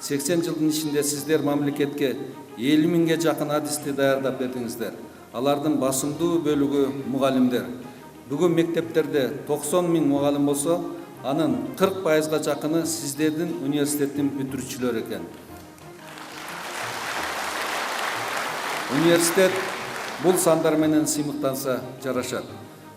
80 жылдын ичинде сиздер мамлекетке 50 миңге жакын адисти даярдап бердиңиздер. Алардын басымдуу бөлүгү мугалимдер. Бүгүн мектептерде 90 миң мугалим болсо, анын 40%га жакыны сиздердин университеттин бүтүрүүчүлөрү экен. Университет бул сандар менен сыймыктанса жарашат.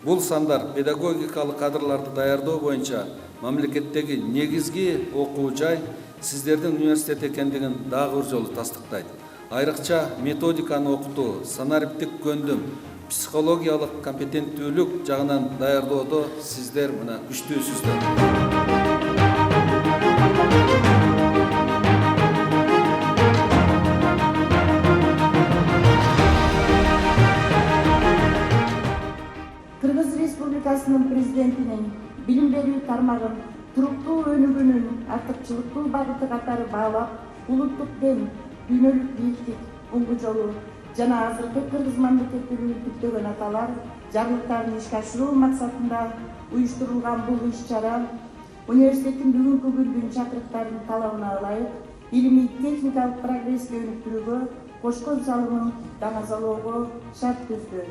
Бул сандар педагогикалык кадрларды даярдоо боюнча мамлекеттеги негизги окуу жай сиздердин университет экендигин дагы бир жолу тастыктайт. Айрыкча методиканы окутуу, санариптик көндүм, психологиялык компетенттүүлүк жагынан даярдоодо сиздер мына күчтүүсүздөр. Кыргыз Республикасынын президентинин билим берүү тармагын туруктуу өнүгүүнүн артыкчылыктуу багыты катары баалап, улуттук дем, дүйнөлүк бийиктик, оңгу жолу жана азыркы кыргыз мамлекеттигин күттөгөн аталар жарлыктарын ишке ашыруу максатында уюштурулган бул иш-чара университеттин бүгүнкү күндүн чакырыктарынын талабына ылайык илимий техникалык прогрессти өнүктүрүүгө кошкон салымын даңазалоого шарт түздү.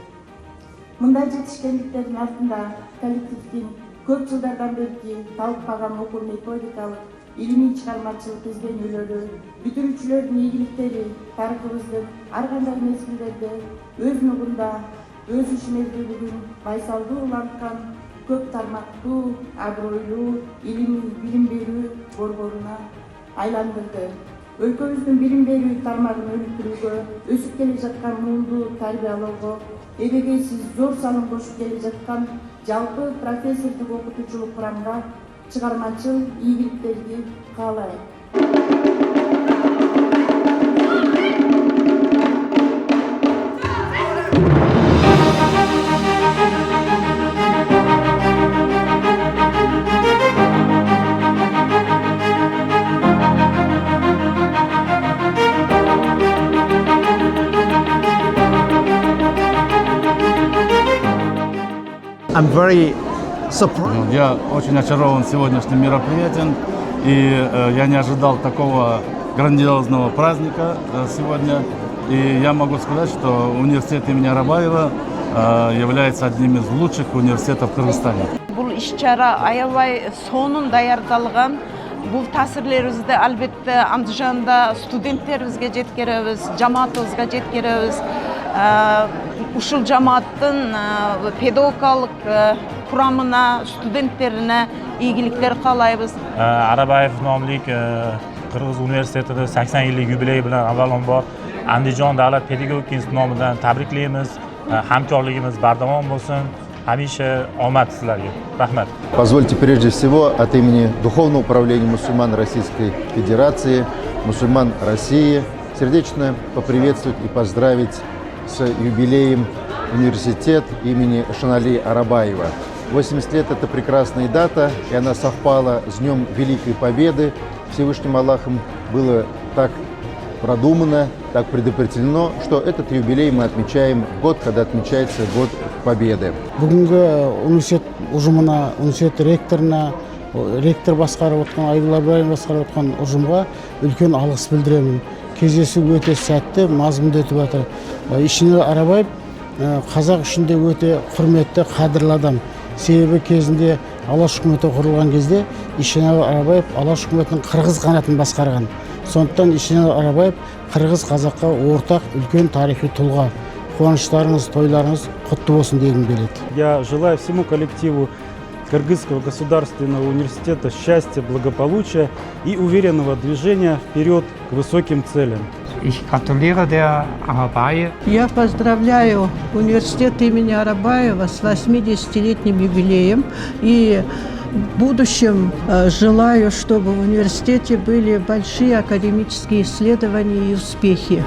Мындай жетишкендиктердин артында коллективдин көп жылдардан бери талыкпаган окуу методикалык, илимий чыгармачылык изденүүлөрү, бүтүрүүчүлөрдүн ийгиликтери тарыхыбыздын ар кандай мезгилдерде өз нугунда, өз ишмердүүлүгүн байсалдуу уланткан көп тармактуу, абройлуу, илимий билим берүү борборуна айландырды. Өлкөбүздүн билим берүү тармагын өнүктүрүүгө, өсүп келе жаткан муунду тарбиялоого эбегейсиз зор салым кошуп келе жаткан жалпы профессордук окутуучулук курамга чыгармачыл ийгиликтерди каалайм. I'm very surprised. Я очень очарован сегодняшним мероприятием, и я не ожидал такого грандиозного праздника сегодня. И я могу сказать, что университет имени Арабаева является одним из лучших университетов в Кыргызстане. Бұл иш-чара аябай сонун даярдалган. Бул таасирлерибизди албетте андыжанда студенттерибизге жеткиребиз, жамаатыбызга жеткиребиз. Ушул жамааттын педагогикалык курамына, студенттерине ийгиликтер каалайбыз. Арабаев номлик Кыргыз университетиде 80 yillik юбилей bilan avvalambor Andijon davlat pedagogika instituti nomidan tabriklaymiz. Hamkorligimiz bardavom bo'lsin. Hamisha omad sizlarga. Rahmat. Позвольте прежде всего от имени Духовного управления мусульман Российской Федерации, мусульман России сердечно поприветствовать и поздравить с юбилеем университет имени Шанали Арабаева. 80 лет – это прекрасная дата, и она совпала с Днем Великой Победы. Всевышним Аллахом было так продумано, так предопределено, что этот юбилей мы отмечаем в год, когда отмечается год Победы. Бүгүнкү университет ужумуна, университет ректоруна, ректор баскарып аткан, Айгүл Абраим баскарып аткан ужумга үлкөн алгыс билдиремин. Кездесүү өтө сәтті, мазмунду өтүп атат. Ишенер Арабаев казак үчүндө өтө курметтүү, кадырлуу адам. Себеби кезинде Алаш өкмөтү курулган кезде Ишенер Арабаев Алаш өкмөтүнүн кыргыз канатын баскарган. Сондықтан Ишенер Арабаев кыргыз казакка ортак үлкөн тарихи тулга. Кубанычтарыңыз, тойларыңыз куттуу болсун дегим келет. Я желаю всему коллективу Кыргызского государственного университета счастья, благополучия и уверенного движения вперед к высоким целям. Я поздравляю университет имени Арабаева с 80-летним юбилеем и в будущем желаю, чтобы в университете были большие академические исследования и успехи.